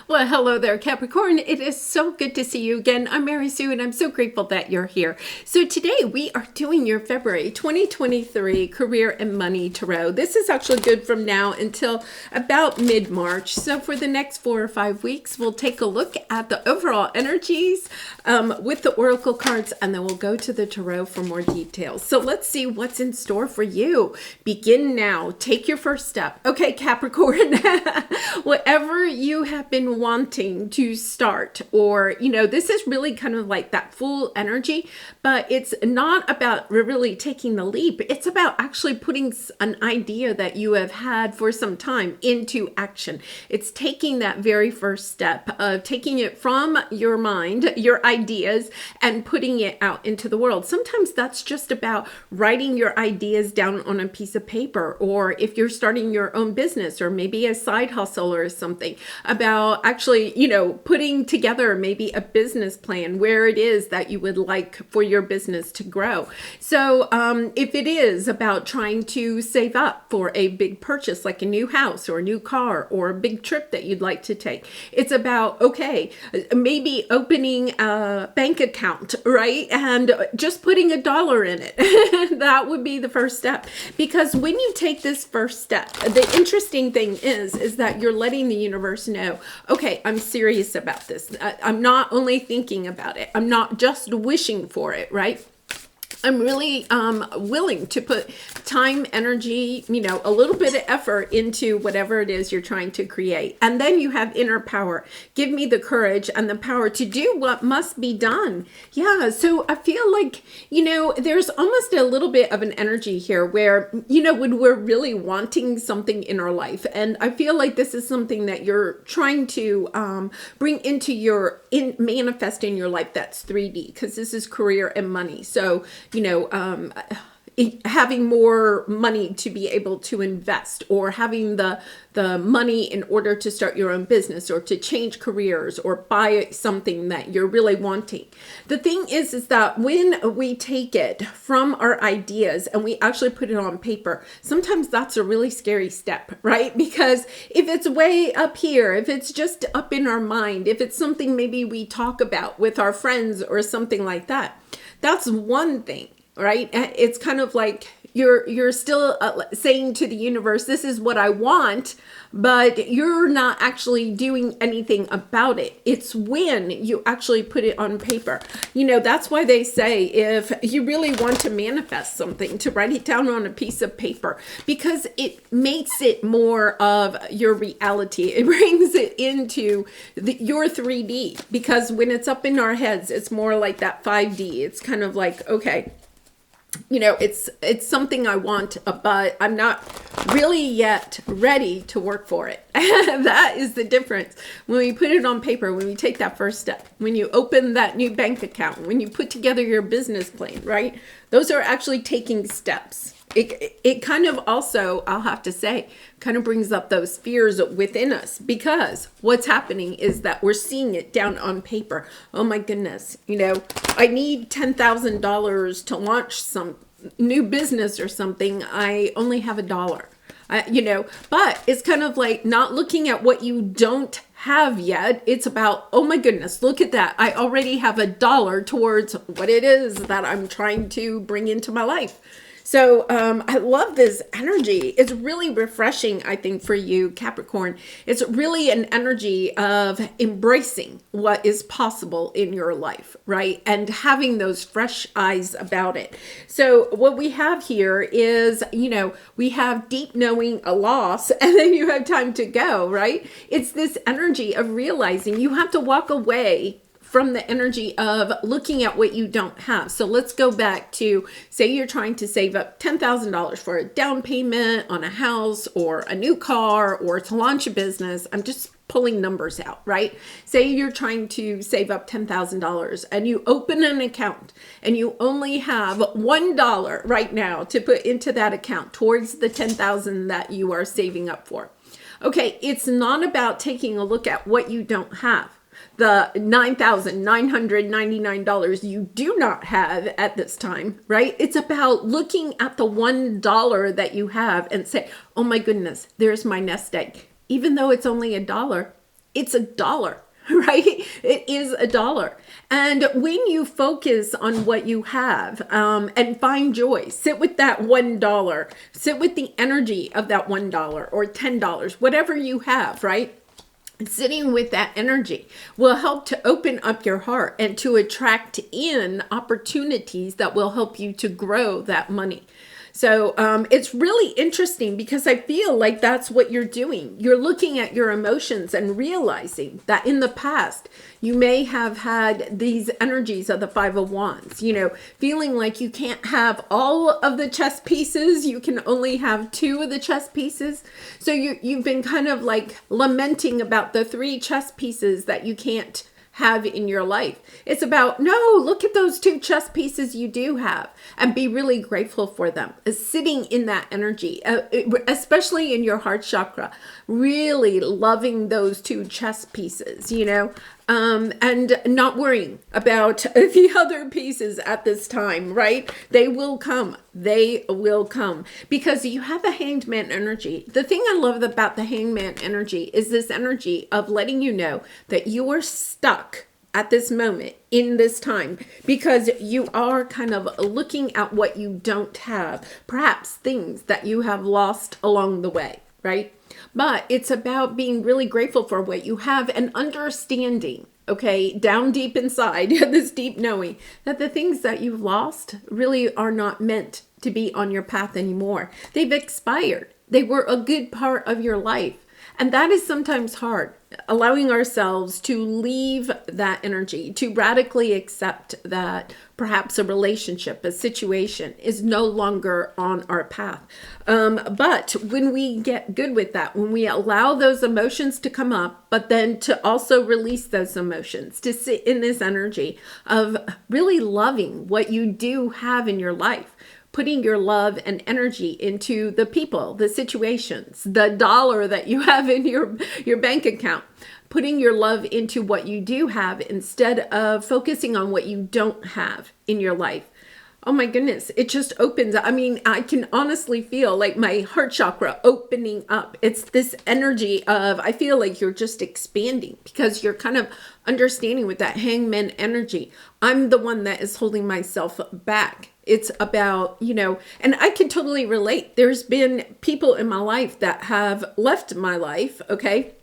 Well, hello there, Capricorn. It is so good to see you again. I'm Mary Sue, and I'm so grateful that you're here. So today we are doing your February 2023 Career and Money Tarot. This is actually good from now until about mid-March. So for the next 4 or 5 weeks, we'll take a look at the overall energies with the Oracle cards, and then we'll go to the Tarot for more details. So let's see what's in store for you. Begin now. Take your first step. Okay, Capricorn, whatever you have been wanting to start, or this is really kind of like that full energy, but it's not about really taking the leap. It's about actually putting an idea that you have had for some time into action. It's taking that very first step of taking it from your mind, your ideas, and putting it out into the world. Sometimes that's just about writing your ideas down on a piece of paper, or if you're starting your own business or maybe a side hustle or something, about actually, putting together maybe a business plan where it is that you would like for your business to grow. So if it is about trying to save up for a big purchase like a new house or a new car or a big trip that you'd like to take, it's about, okay, maybe opening a bank account, right? And just putting $1 in it. That would be the first step. Because when you take this first step, the interesting thing is that you're letting the universe know, okay, I'm serious about this. I'm not only thinking about it. I'm not just wishing for it, right? I'm really willing to put time, energy, a little bit of effort into whatever it is you're trying to create. And then you have inner power. Give me the courage and the power to do what must be done. Yeah, so I feel like, there's almost a little bit of an energy here where, when we're really wanting something in our life. And I feel like this is something that you're trying to bring into manifest in your life that's 3D, because this is career and money. So, having more money to be able to invest, or having the money in order to start your own business, or to change careers, or buy something that you're really wanting. The thing is that when we take it from our ideas and we actually put it on paper, sometimes that's a really scary step, right? Because if it's way up here, if it's just up in our mind, if it's something maybe we talk about with our friends or something like that, that's one thing, right? It's kind of like you're still saying to the universe, this is what I want, but you're not actually doing anything about it. It's when you actually put it on paper. That's why they say if you really want to manifest something, to write it down on a piece of paper, because it makes it more of your reality. It brings it into your 3D, because when it's up in our heads, it's more like that 5D. It's kind of like, okay, it's something I want, but I'm not really yet ready to work for it. That is the difference. When we put it on paper, when we take that first step, when you open that new bank account, when you put together your business plan, right? Those are actually taking steps. It kind of also, I'll have to say, kind of brings up those fears within us, because what's happening is that we're seeing it down on paper. Oh my goodness, I need $10,000 to launch some new business or something. I only have $1. But it's kind of like not looking at what you don't have yet. It's about, oh my goodness, look at that. I already have $1 towards what it is that I'm trying to bring into my life. So I love this energy. It's really refreshing, I think, for you, Capricorn. It's really an energy of embracing what is possible in your life, right? And having those fresh eyes about it. So what we have here is, we have deep knowing, a loss, and then you have time to go, right? It's this energy of realizing you have to walk away from the energy of looking at what you don't have. So let's go back to, say you're trying to save up $10,000 for a down payment on a house or a new car, or to launch a business. I'm just pulling numbers out, right? Say you're trying to save up $10,000 and you open an account and you only have $1 right now to put into that account towards the $10,000 that you are saving up for. Okay, it's not about taking a look at what you don't have. The $9,999 you do not have at this time, right? It's about looking at the $1 that you have and say, oh my goodness, there's my nest egg. Even though it's only $1, It's a dollar, right? It is a dollar. And when you focus on what you have and find joy, sit with that $1, sit with the energy of that $1 or $10, whatever you have, right? Sitting with that energy will help to open up your heart and to attract in opportunities that will help you to grow that money. So it's really interesting because I feel like that's what you're doing. You're looking at your emotions and realizing that in the past, you may have had these energies of the Five of Wands, feeling like you can't have all of the chess pieces. You can only have 2 of the chess pieces. So you've been kind of like lamenting about the 3 chess pieces that you can't have in your life. It's about, no, look at those 2 chess pieces you do have and be really grateful for them. Sitting in that energy, especially in your heart chakra, really loving those 2 chess pieces, and not worrying about the other pieces at this time, right? They will come. They will come because you have the Hanged Man energy. The thing I love about the Hanged Man energy is this energy of letting you know that you are stuck at this moment in this time because you are kind of looking at what you don't have, perhaps things that you have lost along the way, right? But it's about being really grateful for what you have and understanding, okay, down deep inside, this deep knowing that the things that you've lost really are not meant to be on your path anymore. They've expired. They were a good part of your life. And that is sometimes hard, allowing ourselves to leave that energy, to radically accept that perhaps a relationship, a situation is no longer on our path. But when we get good with that, when we allow those emotions to come up, but then to also release those emotions, to sit in this energy of really loving what you do have in your life, putting your love and energy into the people, the situations, the dollar that you have in your bank account, putting your love into what you do have instead of focusing on what you don't have in your life. Oh my goodness, it just opens. I mean, I can honestly feel like my heart chakra opening up. It's this energy of, I feel like you're just expanding because you're kind of understanding with that hangman energy. I'm the one that is holding myself back. It's about, and I can totally relate. There's been people in my life that have left my life, okay?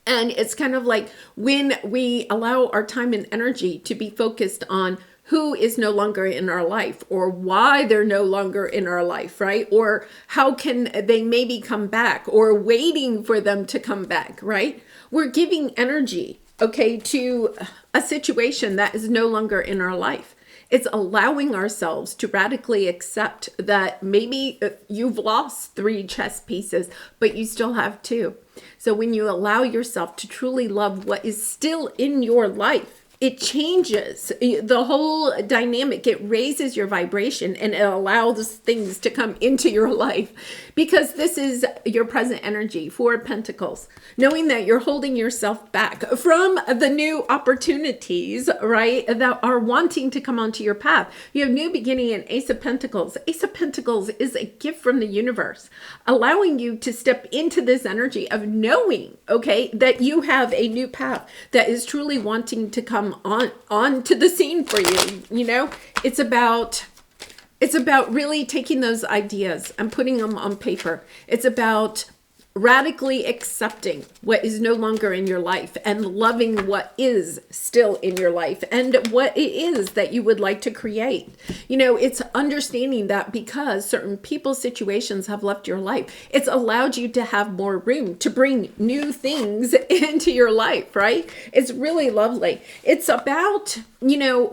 And it's kind of like when we allow our time and energy to be focused on who is no longer in our life or why they're no longer in our life, right? Or how can they maybe come back or waiting for them to come back, right? We're giving energy, okay, to a situation that is no longer in our life. It's allowing ourselves to radically accept that maybe you've lost 3 chess pieces, but you still have 2. So when you allow yourself to truly love what is still in your life, it changes the whole dynamic. It raises your vibration and it allows things to come into your life because this is your present energy, 4 of Pentacles, knowing that you're holding yourself back from the new opportunities, right, that are wanting to come onto your path. You have new beginning and Ace of Pentacles. Ace of Pentacles is a gift from the universe, allowing you to step into this energy of knowing, okay, that you have a new path that is truly wanting to come on to the scene for you. It's about really taking those ideas and putting them on paper. It's about radically accepting what is no longer in your life and loving what is still in your life and what it is that you would like to create. It's understanding that because certain people, situations have left your life, it's allowed you to have more room to bring new things into your life, right? It's really lovely. It's about,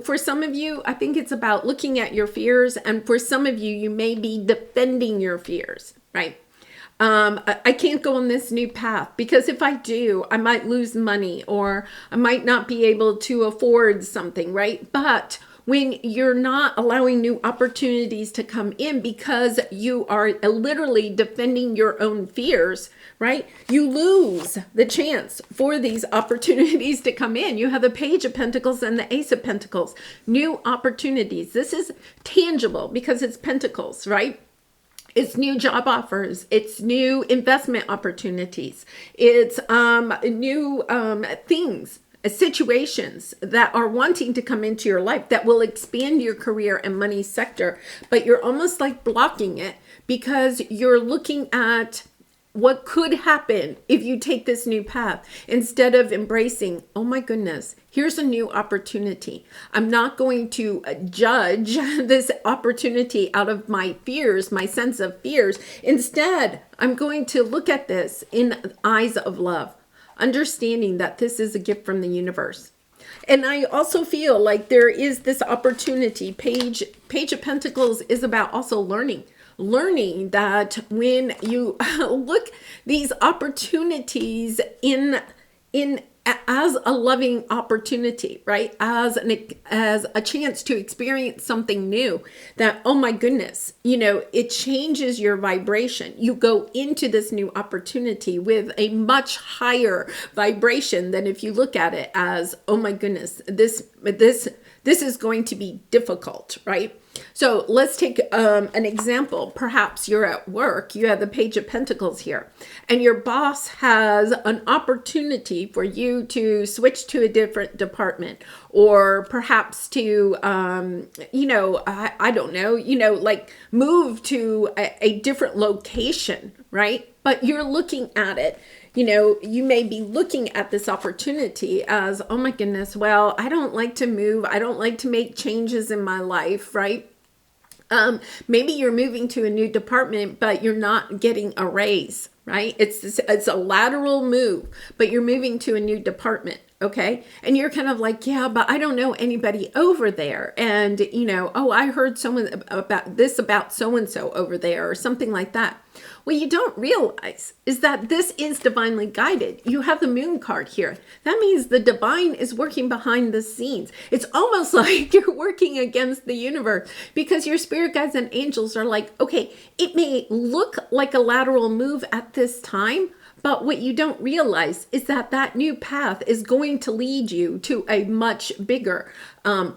for some of you, I think it's about looking at your fears. And for some of you, you may be defending your fears, right? I can't go on this new path because if I do, I might lose money or I might not be able to afford something, right? But when you're not allowing new opportunities to come in because you are literally defending your own fears, right? You lose the chance for these opportunities to come in. You have the Page of Pentacles and the Ace of Pentacles, new opportunities. This is tangible because it's Pentacles, right? It's new job offers. It's new investment opportunities. It's new things, situations that are wanting to come into your life that will expand your career and money sector. But you're almost like blocking it because you're looking at what could happen if you take this new path instead of embracing, oh my goodness, here's a new opportunity. I'm not going to judge this opportunity out of my fears, my sense of fears. Instead, I'm going to look at this in eyes of love, understanding that this is a gift from the universe. And I also feel like there is this opportunity. Page of Pentacles is about also learning that when you look these opportunities in as a loving opportunity, right? As a chance to experience something new, that, oh my goodness, it changes your vibration. You go into this new opportunity with a much higher vibration than if you look at it as, oh my goodness, this is going to be difficult, right? So let's take an example. Perhaps you're at work, you have the Page of Pentacles here, and your boss has an opportunity for you to switch to a different department, or perhaps to, I don't know, like move to a different location, right? But you're looking at it. You may be looking at this opportunity as, oh my goodness, well, I don't like to move. I don't like to make changes in my life, right? Maybe you're moving to a new department, but you're not getting a raise, right? It's a lateral move, but you're moving to a new department. Okay. And you're kind of like, yeah, but I don't know anybody over there. And, oh, I heard someone about so-and-so over there or something like that. What you don't realize is that this is divinely guided. You have the moon card here. That means the divine is working behind the scenes. It's almost like you're working against the universe because your spirit guides and angels are like, okay, it may look like a lateral move at this time, but what you don't realize is that new path is going to lead you to a much bigger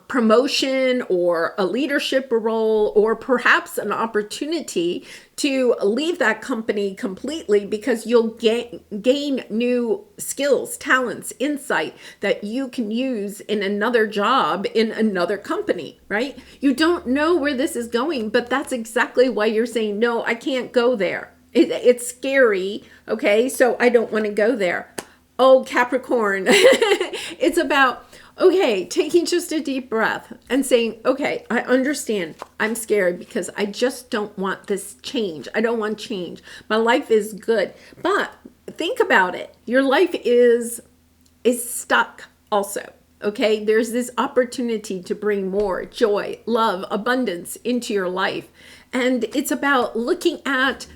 promotion or a leadership role, or perhaps an opportunity to leave that company completely because you'll gain new skills, talents, insight that you can use in another job in another company, right? You don't know where this is going, but that's exactly why you're saying, no, I can't go there. It's scary, okay? So I don't want to go there. Oh, Capricorn. It's about, okay, taking just a deep breath and saying, okay, I understand. I'm scared because I just don't want this change. I don't want change. My life is good. But think about it. Your life is stuck also. Okay, there's this opportunity to bring more joy, love, abundance into your life. And it's about looking at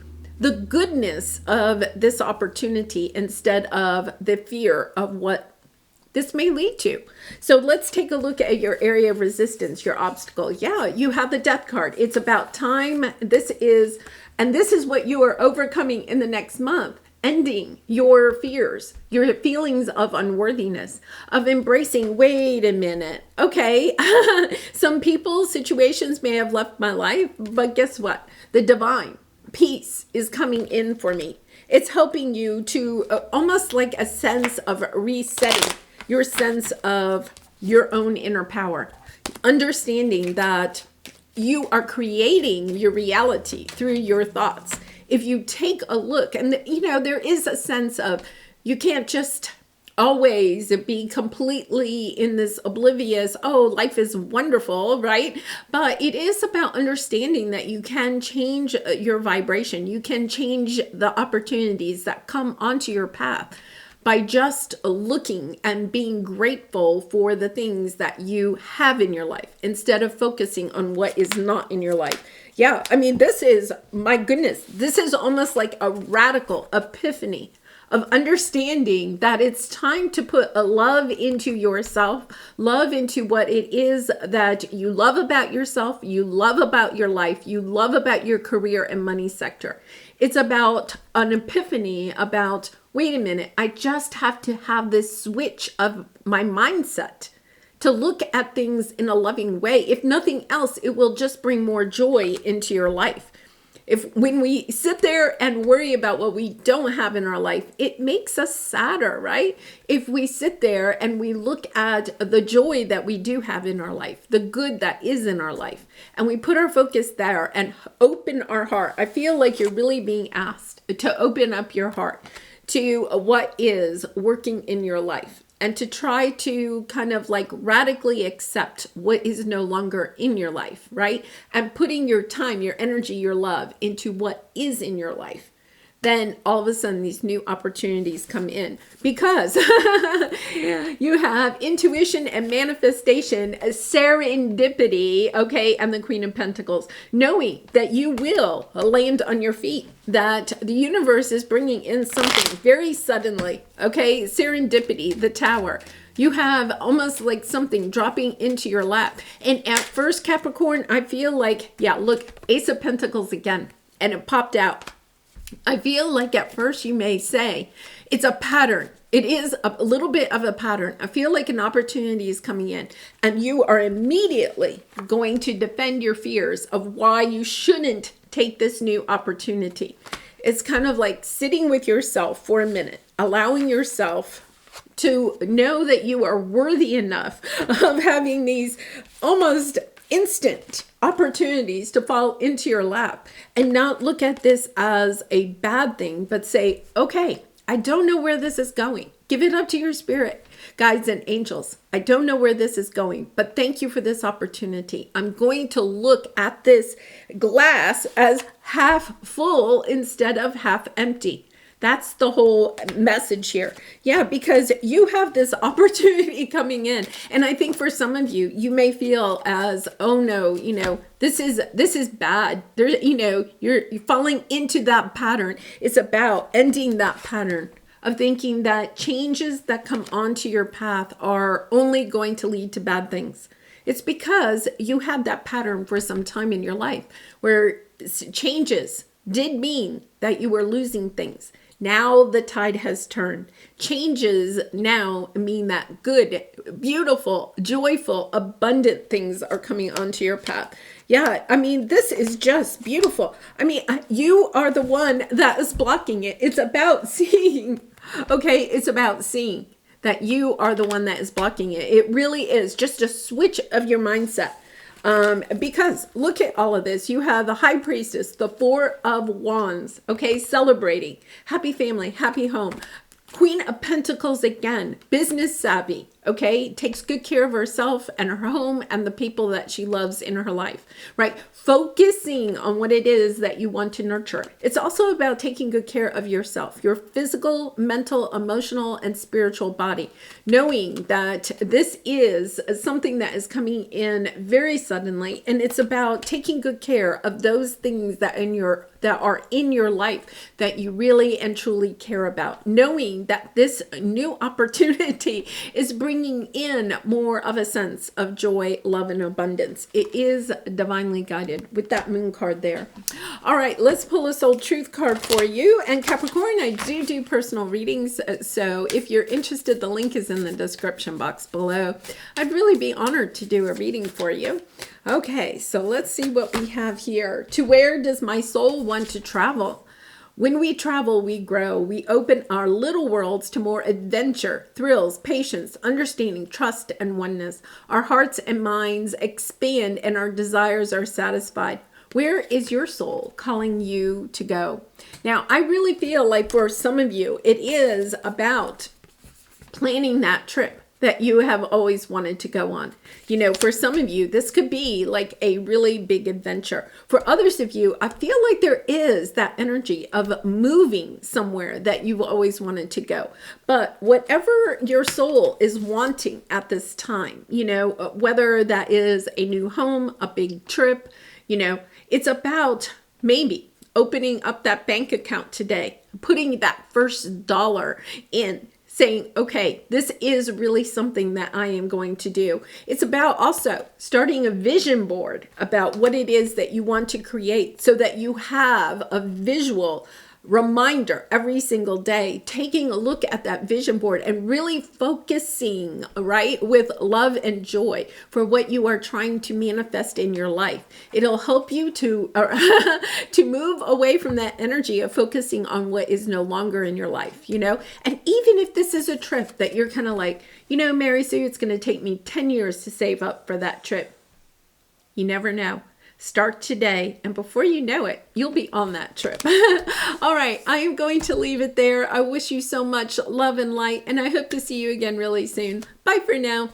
the goodness of this opportunity instead of the fear of what this may lead to. So let's take a look at your area of resistance, your obstacle. Yeah, you have the Death card. It's about time. This is what you are overcoming in the next month. Ending your fears, your feelings of unworthiness, of embracing, wait a minute, okay, some people, situations may have left my life, but guess what? The divine peace is coming in for me. It's helping you to almost like a sense of resetting your sense of your own inner power, understanding that you are creating your reality through your thoughts. If you take a look, and there is a sense of you can't just always be completely in this oblivious, oh, life is wonderful, right? But it is about understanding that you can change your vibration. You can change the opportunities that come onto your path by just looking and being grateful for the things that you have in your life instead of focusing on what is not in your life. Yeah, I mean, this is, my goodness, this is almost like a radical epiphany of understanding that it's time to put a love into yourself, love into what it is that you love about yourself, you love about your life, you love about your career and money sector. It's about an epiphany about, wait a minute, I just have to have this switch of my mindset to look at things in a loving way. If nothing else, it will just bring more joy into your life. When we sit there and worry about what we don't have in our life, it makes us sadder, right? If we sit there and we look at the joy that we do have in our life, the good that is in our life, and we put our focus there and open our heart. I feel like you're really being asked to open up your heart to what is working in your life, and to try to kind of like radically accept what is no longer in your life, right? And putting your time, your energy, your love into what is in your life. Then all of a sudden these new opportunities come in, because you have intuition and manifestation, serendipity, okay, and the Queen of Pentacles, knowing that you will land on your feet, that the universe is bringing in something very suddenly, okay, serendipity, the Tower. You have almost like something dropping into your lap. And at first, Capricorn, I feel like, yeah, look, Ace of Pentacles again, and it popped out. I feel like at first you may say it's a pattern. It is a little bit of a pattern. I feel like an opportunity is coming in, and you are immediately going to defend your fears of why you shouldn't take this new opportunity. It's kind of like sitting with yourself for a minute, allowing yourself to know that you are worthy enough of having these almost instant opportunities to fall into your lap, and not look at this as a bad thing, but say, okay, I don't know where this is going. Give it up to your spirit, guides, and angels. I don't know where this is going, but thank you for this opportunity. I'm going to look at this glass as half full instead of half empty. That's the whole message here. Yeah, because you have this opportunity coming in. And I think for some of you, you may feel as, oh no, this is bad. There, you're falling into that pattern. It's about ending that pattern of thinking that changes that come onto your path are only going to lead to bad things. It's because you had that pattern for some time in your life where changes did mean that you were losing things. Now the tide has turned. Changes now mean that good, beautiful, joyful, abundant things are coming onto your path. Yeah, I mean, this is just beautiful. I mean, you are the one that is blocking it. It's about seeing, okay? It's about seeing that you are the one that is blocking it. It really is just a switch of your mindset. Because look at all of this. You have the High Priestess, the Four of Wands, okay, celebrating, happy family, happy home. Queen of Pentacles again, business savvy, okay, takes good care of herself and her home and the people that she loves in her life, right? Focusing on what it is that you want to nurture. It's also about taking good care of yourself, your physical, mental, emotional, and spiritual body, knowing that this is something that is coming in very suddenly, and it's about taking good care of those things that are in your life that you really and truly care about, knowing that this new opportunity is bringing in more of a sense of joy, love, and abundance. It is divinely guided with that moon card there. All right, let's pull a soul truth card for you. And Capricorn, I do personal readings. So if you're interested, the link is in the description box below. I'd really be honored to do a reading for you. Okay, so let's see what we have here. To where does my soul want to travel? When we travel, we grow. We open our little worlds to more adventure, thrills, patience, understanding, trust, and oneness. Our hearts and minds expand and our desires are satisfied. Where is your soul calling you to go? Now, I really feel like for some of you, it is about planning that trip that you have always wanted to go on. For some of you, this could be like a really big adventure. For others of you, I feel like there is that energy of moving somewhere that you've always wanted to go. But whatever your soul is wanting at this time, whether that is a new home, a big trip, it's about maybe opening up that bank account today, putting that first dollar in, saying, okay, this is really something that I am going to do. It's about also starting a vision board about what it is that you want to create so that you have a visual reminder every single day, taking a look at that vision board and really focusing, right, with love and joy for what you are trying to manifest in your life. It'll help you to to move away from that energy of focusing on what is no longer in your life, you know. And even if this is a trip that you're kind of like, you know, Mary Sue, it's going to take me 10 years to save up for that trip. You never know. Start today, and before you know it, you'll be on that trip. All right, I am going to leave it there. I wish you so much love and light, and I hope to see you again really soon. Bye for now.